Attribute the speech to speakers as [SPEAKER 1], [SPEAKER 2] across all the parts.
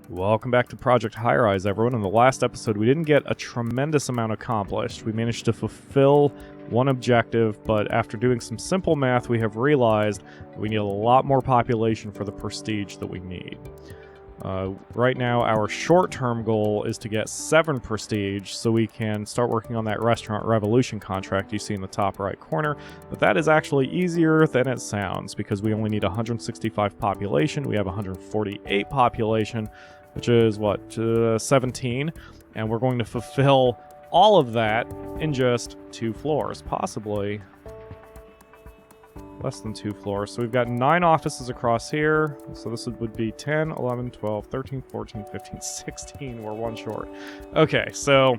[SPEAKER 1] Welcome back to Project Highrise, everyone. In the last episode, we didn't get a tremendous amount accomplished. We managed to fulfill one objective, but after doing some simple math, we have realized we need a lot more population for the prestige that we need. Right now, our short-term goal is to get 7 prestige so we can start working on that Restaurant Revolution contract you see in the top right corner, but that is actually easier than it sounds because we only need 165 population. We have 148 population, which is, 17, and we're going to fulfill all of that in just 2 floors, possibly less than 2 floors. So we've got 9 offices across here. So this would be 10, 11, 12, 13, 14, 15, 16. We're 1 short. Okay, so,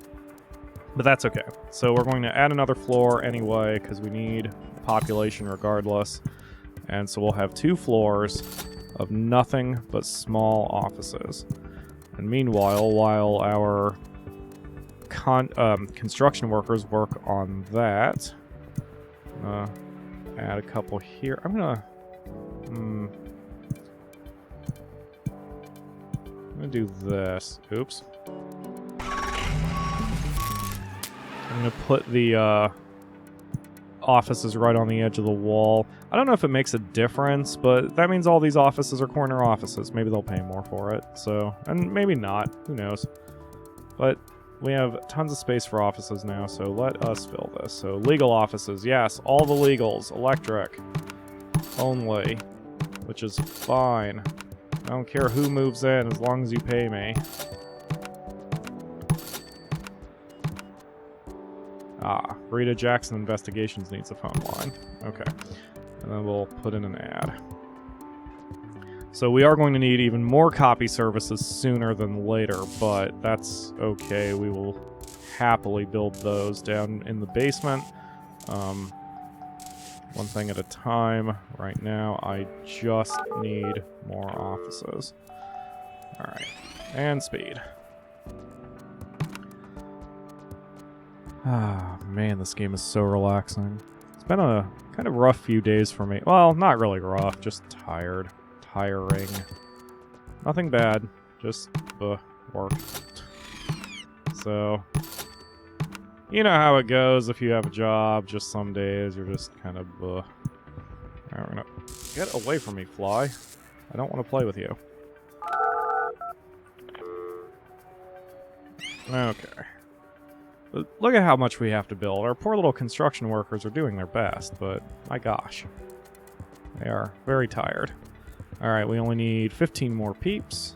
[SPEAKER 1] but that's okay. So we're going to add another floor anyway because we need population regardless. And so we'll have 2 floors of nothing but small offices. And meanwhile, while our construction workers work on that, add a couple here. I'm gonna do this. Oops. I'm gonna put the offices right on the edge of the wall. I don't know if it makes a difference, but that means all these offices are corner offices. Maybe they'll pay more for it. So, and maybe not. Who knows? But we have tons of space for offices now, so let us fill this. So legal offices, yes, all the legals, electric only, which is fine. I don't care who moves in as long as you pay me. Rita Jackson Investigations needs a phone line. Okay, and then we'll put in an ad. So we are going to need even more copy services sooner than later, but that's okay. We will happily build those down in the basement. One thing at a time. Right now, I just need more offices. Alright, and speed. Ah, man, this game is so relaxing. It's been a kind of rough few days for me. Well, not really rough, just tired. Tiring. Nothing bad, just work. So, you know how it goes if you have a job, just some days you're just kind of Alright, we're gonna get away from me, fly. I don't want to play with you. Okay. But look at how much we have to build. Our poor little construction workers are doing their best, but my gosh. They are very tired. Alright, we only need 15 more peeps.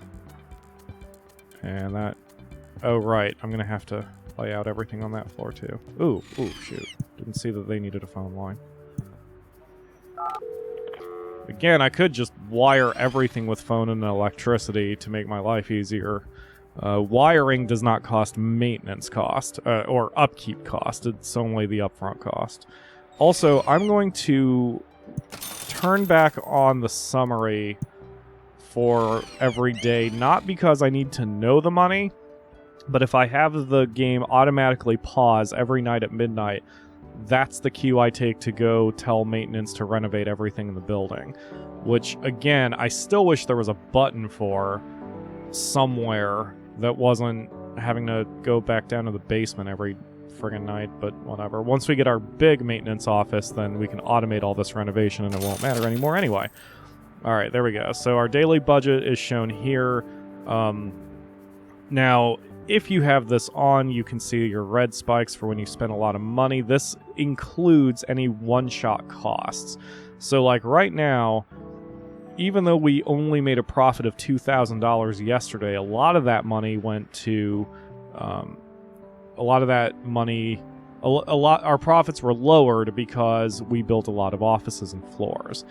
[SPEAKER 1] And that... Oh, right. I'm going to have to lay out everything on that floor, too. Ooh, shoot. Didn't see that they needed a phone line. Again, I could just wire everything with phone and electricity to make my life easier. Wiring does not cost maintenance cost, or upkeep cost. It's only the upfront cost. Also, I'm going to turn back on the summary for every day, not because I need to know the money, but if I have the game automatically pause every night at midnight, that's the cue I take to go tell maintenance to renovate everything in the building. Which, again, I still wish there was a button for somewhere that wasn't having to go back down to the basement every friggin' night, but whatever. Once we get our big maintenance office, then we can automate all this renovation and it won't matter anymore anyway. Alright, there we go. So our daily budget is shown here. Now, if you have this on, you can see your red spikes for when you spend a lot of money. This includes any one-shot costs. So like right now, even though we only made a profit of $2,000 yesterday, a lot of that money went to... our profits were lowered because we built a lot of offices and floors.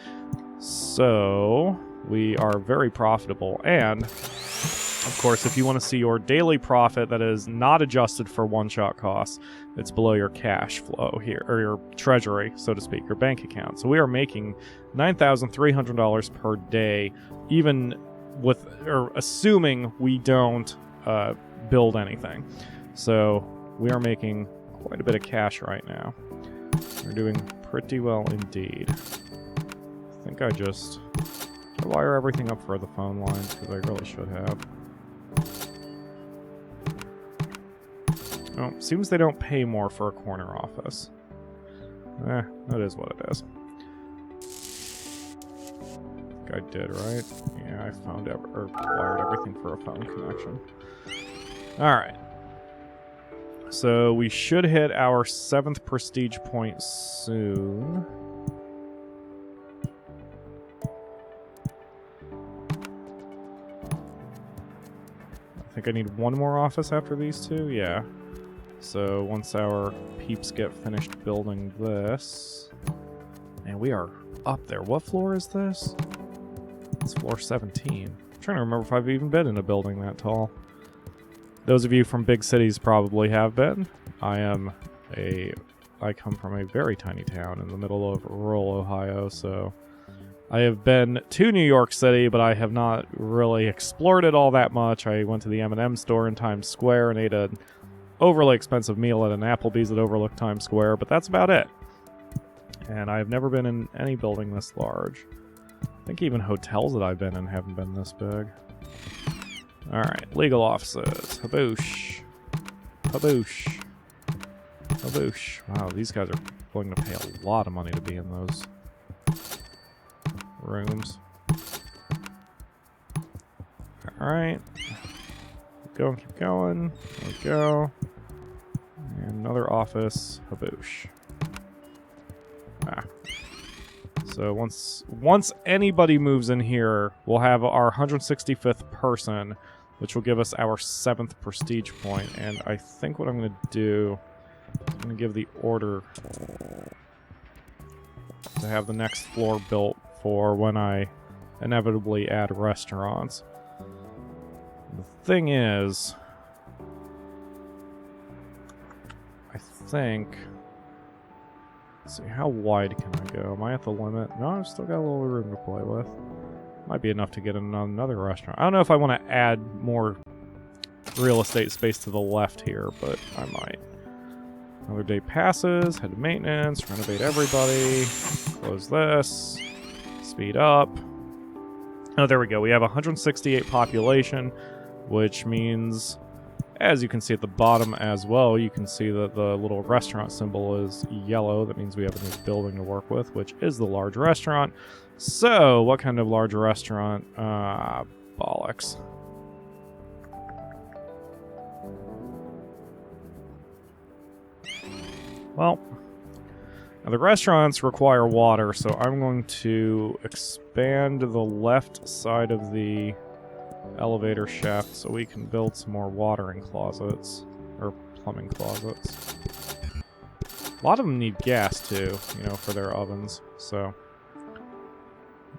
[SPEAKER 1] So, we are very profitable. And, of course, if you want to see your daily profit that is not adjusted for one-shot costs, it's below your cash flow here, or your treasury, so to speak, your bank account. So we are making $9,300 per day, even with, or assuming we don't build anything. So we are making quite a bit of cash right now. We're doing pretty well indeed. I think I just wire everything up for the phone lines, because I really should have. Oh, seems they don't pay more for a corner office. That is what it is. I think I did, right? Yeah, I found or wired everything for a phone connection. Alright. So we should hit our 7th prestige point soon. I think I need one more office after these two? Yeah. So once our peeps get finished building this... And we are up there. What floor is this? It's floor 17. I'm trying to remember if I've even been in a building that tall. Those of you from big cities probably have been. I come from a very tiny town in the middle of rural Ohio, so I have been to New York City, but I have not really explored it all that much. I went to the M&M store in Times Square and ate an overly expensive meal at an Applebee's that overlooked Times Square, but that's about it. And I've never been in any building this large. I think even hotels that I've been in haven't been this big. Alright, legal offices. Haboosh. Haboosh. Haboosh. Wow, these guys are willing to pay a lot of money to be in those rooms. Alright. Keep going, keep going. There we go. And another office. Haboosh. So once anybody moves in here, we'll have our 165th person, which will give us our 7th prestige point. And I think what I'm going to do, I'm going to give the order to have the next floor built for when I inevitably add restaurants. The thing is, I think... Let's see, how wide can I go? Am I at the limit? No, I've still got a little room to play with. Might be enough to get in another restaurant. I don't know if I want to add more real estate space to the left here, but I might. Another day passes, head to maintenance, renovate everybody, close this, speed up. Oh, there we go. We have 168 population, which means... As you can see at the bottom as well, you can see that the little restaurant symbol is yellow. That means we have a new building to work with, which is the large restaurant. So, what kind of large restaurant? Bollocks. Well, now the restaurants require water, so I'm going to expand the left side of the elevator shaft so we can build some more watering closets, or plumbing closets. A lot of them need gas too, you know, for their ovens, so.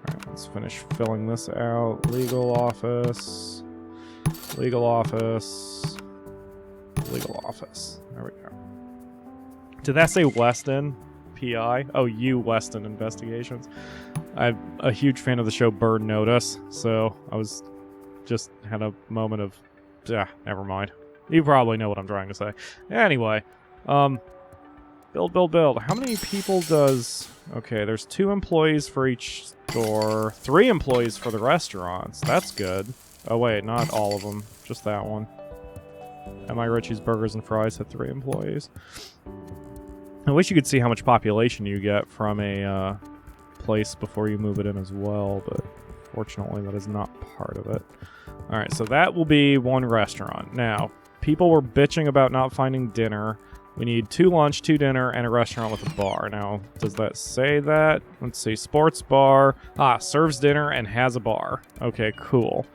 [SPEAKER 1] Alright, let's finish filling this out. Legal office, legal office, legal office. There we go. Did that say Weston? PI? Oh, Weston Investigations. I'm a huge fan of the show Burn Notice, so I was just had a moment of, never mind. You probably know what I'm trying to say. Anyway, build, build, build. How many people does... Okay, there's 2 employees for each store, 3 employees for the restaurants. That's good. Oh wait, not all of them, just that one. M.I. Richie's Burgers and Fries had 3 employees. I wish you could see how much population you get from a place before you move it in as well, but fortunately that is not part of it. Alright, so that will be 1 restaurant. Now, people were bitching about not finding dinner. We need 2 lunch, 2 dinner, and a restaurant with a bar. Now, does that say that? Let's see, sports bar. Serves dinner and has a bar. Okay, cool.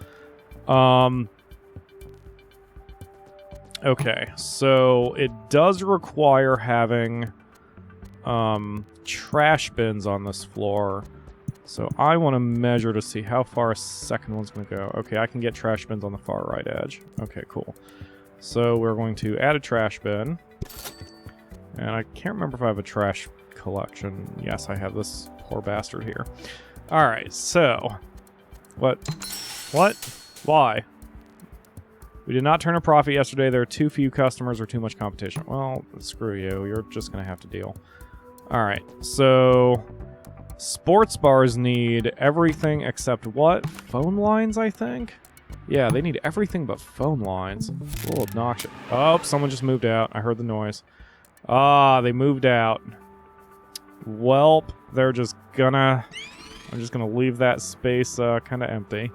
[SPEAKER 1] Okay, so it does require having trash bins on this floor. So I want to measure to see how far a second one's going to go. Okay, I can get trash bins on the far right edge. Okay, cool. So we're going to add a trash bin. And I can't remember if I have a trash collection. Yes, I have this poor bastard here. Alright, so... What? Why? We did not turn a profit yesterday. There are too few customers or too much competition. Well, screw you. You're just going to have to deal. Alright, so... Sports bars need everything except what? Phone lines, I think? Yeah, they need everything but phone lines. A little obnoxious. Oh, someone just moved out. I heard the noise. Ah, they moved out. Welp, they're just gonna... I'm just gonna leave that space kind of empty.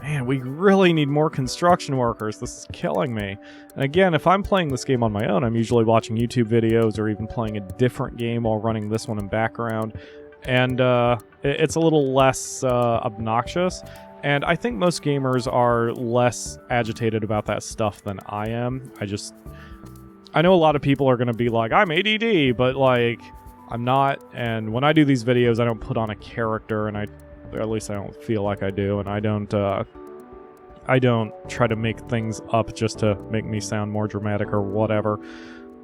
[SPEAKER 1] Man, we really need more construction workers. This is killing me. And again, if I'm playing this game on my own, I'm usually watching YouTube videos or even playing a different game while running this one in background. And it's a little less obnoxious. And I think most gamers are less agitated about that stuff than I am. I know a lot of people are going to be like, I'm ADD, but like, I'm not. And when I do these videos, I don't put on a character, and or at least I don't feel like I do, and I don't try to make things up just to make me sound more dramatic or whatever.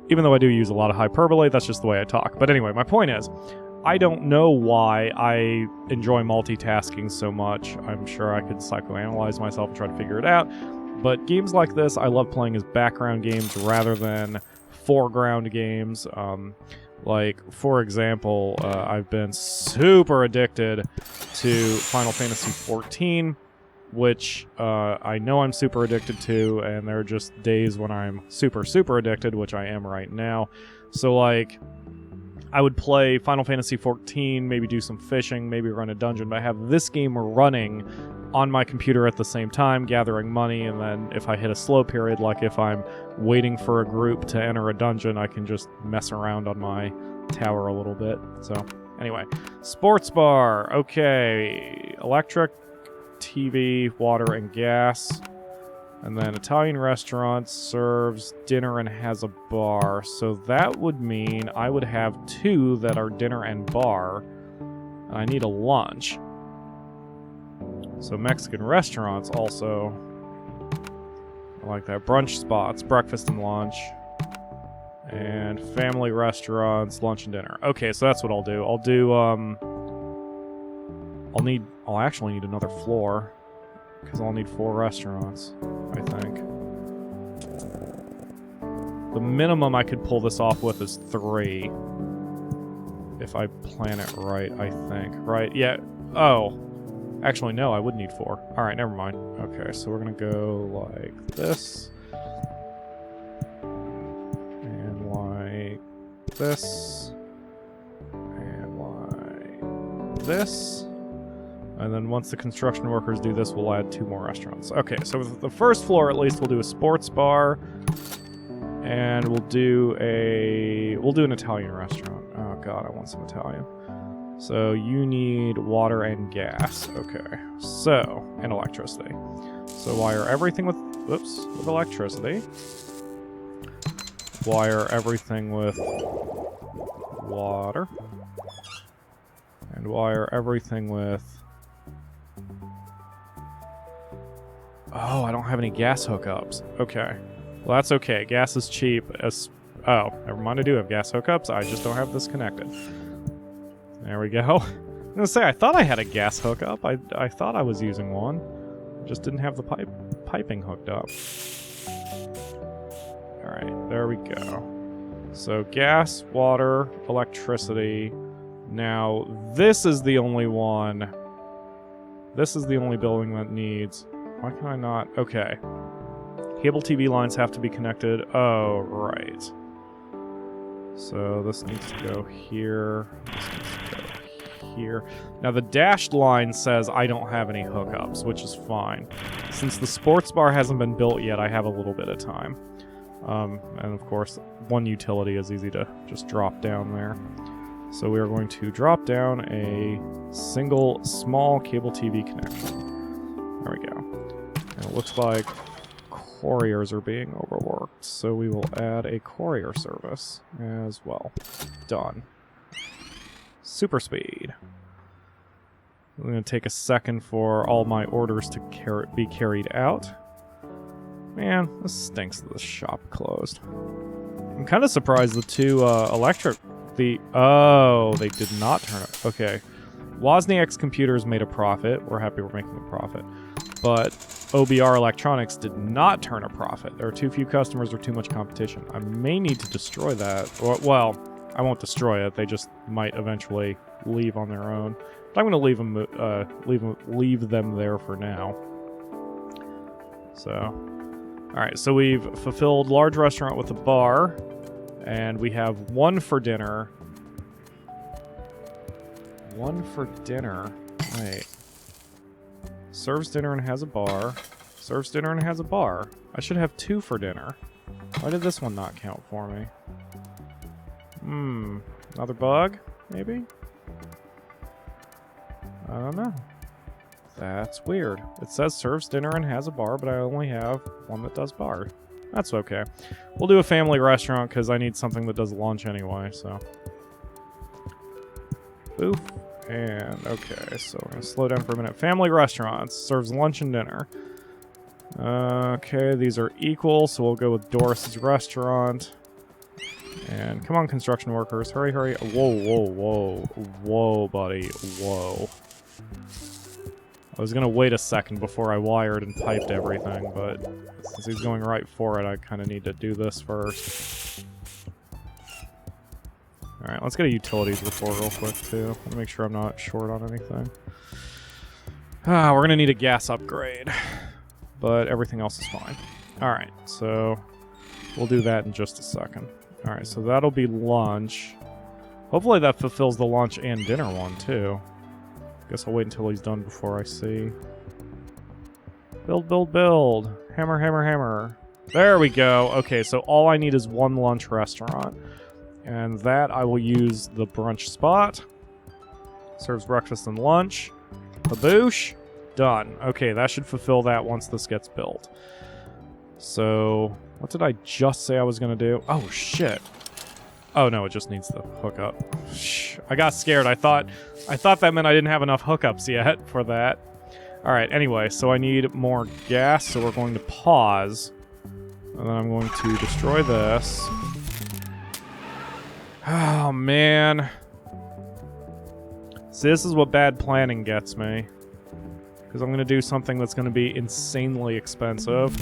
[SPEAKER 1] Even though I do use a lot of hyperbole, that's just the way I talk. But anyway, my point is, I don't know why I enjoy multitasking so much. I'm sure I could psychoanalyze myself and try to figure it out. But games like this, I love playing as background games rather than foreground games. Like, for example, I've been super addicted to Final Fantasy XIV, which I know I'm super addicted to, and there are just days when I'm super, super addicted, which I am right now. So, like, I would play Final Fantasy XIV, maybe do some fishing, maybe run a dungeon, but I have this game running on my computer at the same time, gathering money, and then if I hit a slow period, like if I'm waiting for a group to enter a dungeon, I can just mess around on my tower a little bit. So, anyway. Sports bar. Okay. Electric, TV, water, and gas. And then Italian restaurant serves dinner and has a bar. So that would mean I would have two that are dinner and bar. And I need a lunch. So Mexican restaurants also. I like that. Brunch spots, breakfast and lunch. And family restaurants, lunch and dinner. Okay, so that's what I'll do. I'll actually need another floor. Because I'll need 4 restaurants, I think. The minimum I could pull this off with is 3. If I plan it right, I think. Right? Yeah. Oh. Actually, no, I would need 4. Alright, never mind. Okay, so we're gonna go like this. And like this. And like this. And then once the construction workers do this, we'll add 2 more restaurants. Okay, so with the first floor, at least, we'll do a sports bar. And we'll do an Italian restaurant. Oh god, I want some Italian. So you need water and gas. Okay. So, and electricity. So wire everything with electricity. Wire everything with water. And wire everything with... Oh, I don't have any gas hookups. Okay. Well, that's okay. Gas is cheap. Oh, never mind, I do have gas hookups. I just don't have this connected. There we go. I was gonna say, I thought I had a gas hookup. I thought I was using one. Just didn't have the piping hooked up. Alright, there we go. So, gas, water, electricity. Now, this is the only one. This is the only building that needs... Why can I not? Okay. Cable TV lines have to be connected. Oh, right. So this needs to go here. This needs to go here. Now the dashed line says I don't have any hookups, which is fine. Since the sports bar hasn't been built yet, I have a little bit of time. And of course, one utility is easy to just drop down there. So we are going to drop down a single small cable TV connection. There we go. And it looks like couriers are being overworked, so we will add a courier service as well. Done. Super speed. I'm going to take a second for all my orders to be carried out. Man, this stinks that the shop closed. I'm kind of surprised the 2 electric... Oh, they did not turn it. Okay. Wozniak's computers made a profit. We're happy we're making a profit. But OBR Electronics did not turn a profit. There are too few customers or too much competition. I may need to destroy that. Well, I won't destroy it. They just might eventually leave on their own. But I'm going to leave them there for now. So, all right. So we've fulfilled large restaurant with a bar, and we have one for dinner. One for dinner. Wait. Serves dinner and has a bar. Serves dinner and has a bar. I should have two for dinner. Why did this one not count for me? Another bug, maybe? I don't know. That's weird. It says serves dinner and has a bar, but I only have one that does bar. That's okay. We'll do a family restaurant because I need something that does lunch anyway, so. Oof. And, okay, so we're going to slow down for a minute. Family restaurants. Serves lunch and dinner. Okay, these are equal, so we'll go with Doris's restaurant. And come on, construction workers. Hurry, hurry. Whoa, whoa, whoa. Whoa, buddy. Whoa. I was going to wait a second before I wired and piped everything, but since he's going right for it, I kind of need to do this first. Alright, let's get a utilities report real quick, too. Let me make sure I'm not short on anything. We're going to need a gas upgrade, but everything else is fine. Alright, so we'll do that in just a second. Alright, so that'll be lunch. Hopefully that fulfills the lunch and dinner one, too. Guess I'll wait until he's done before I see. Build, build, build. Hammer, hammer, hammer. There we go. Okay, so all I need is one lunch restaurant. And that I will use the brunch spot. Serves breakfast and lunch. Baboosh. Done. Okay, that should fulfill that once this gets built. So, what did I just say I was going to do? Oh, shit. Oh, no, it just needs the hookup. Shh. I got scared. I thought that meant I didn't have enough hookups yet for that. Alright, anyway, so I need more gas, so we're going to pause. And then I'm going to destroy this. Oh, man. See, this is what bad planning gets me. Because I'm going to do something that's going to be insanely expensive.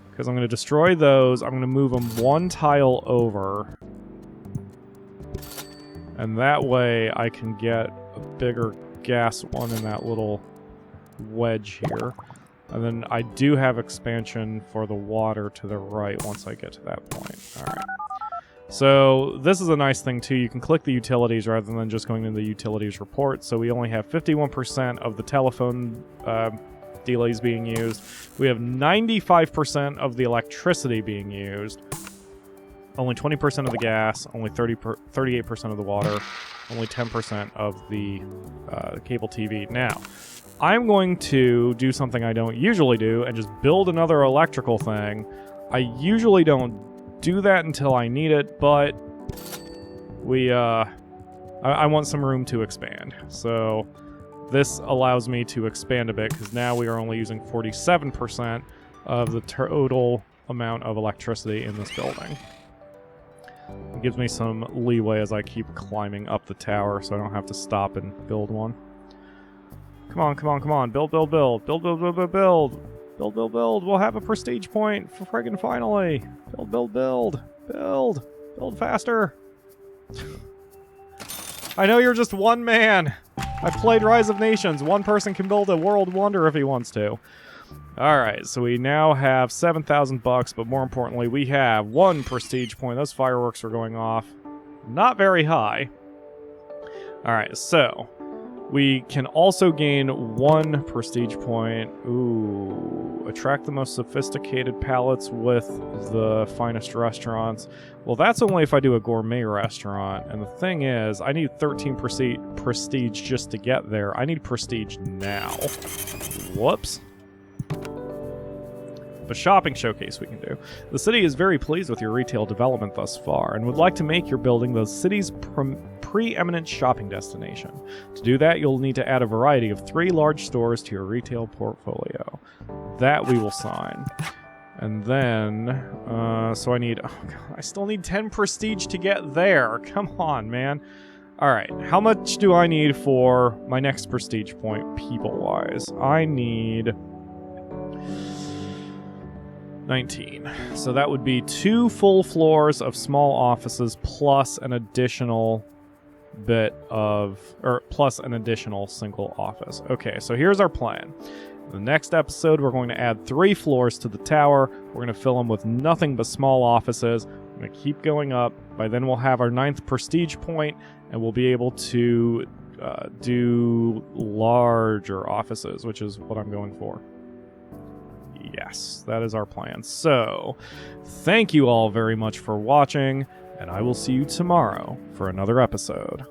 [SPEAKER 1] Because I'm going to destroy those. I'm going to move them one tile over. And that way I can get a bigger gas one in that little wedge here. And then I do have expansion for the water to the right once I get to that point. Alright. So this is a nice thing too. You can click the utilities rather than just going into the utilities report. So we only have 51% of the telephone delays being used. We have 95% of the electricity being used. Only 20% of the gas. Only 38% of the water. Only 10% of the cable TV. Now, I'm going to do something I don't usually do and just build another electrical thing. I usually don't do that until I need it, but I want some room to expand. So this allows me to expand a bit because now we are only using 47% of the total amount of electricity in this building. It gives me some leeway as I keep climbing up the tower so I don't have to stop and build one. Come on, come on, come on. Build, build, build. Build, build, build, build, build. Build, build, build. We'll have a prestige point for friggin' finally. Build, build, build. Build. Build faster. I know you're just one man. I've played Rise of Nations. One person can build a world wonder if he wants to. Alright, so we now have 7,000 bucks, but more importantly, we have one prestige point. Those fireworks are going off. Not very high. Alright, so we can also gain one prestige point. Ooh, attract the most sophisticated palates with the finest restaurants. Well, that's only if I do a gourmet restaurant. And the thing is, I need 13 prestige just to get there. I need prestige now. Whoops. A shopping showcase we can do. The city is very pleased with your retail development thus far and would like to make your building the city's preeminent shopping destination. To do that, you'll need to add a variety of 3 large stores to your retail portfolio. That we will sign. And then, so I need, oh God, I still need 10 prestige to get there. Come on, man. Alright, how much do I need for my next prestige point, people-wise? I need 19. So that would be 2 full floors of small offices plus an additional bit of, or plus an additional single office. Okay, so here's our plan. In the next episode, we're going to add 3 floors to the tower. We're going to fill them with nothing but small offices. We're going to keep going up. By then, we'll have our 9th prestige point, and we'll be able to do larger offices, which is what I'm going for. Yes, that is our plan. So, thank you all very much for watching, and I will see you tomorrow for another episode.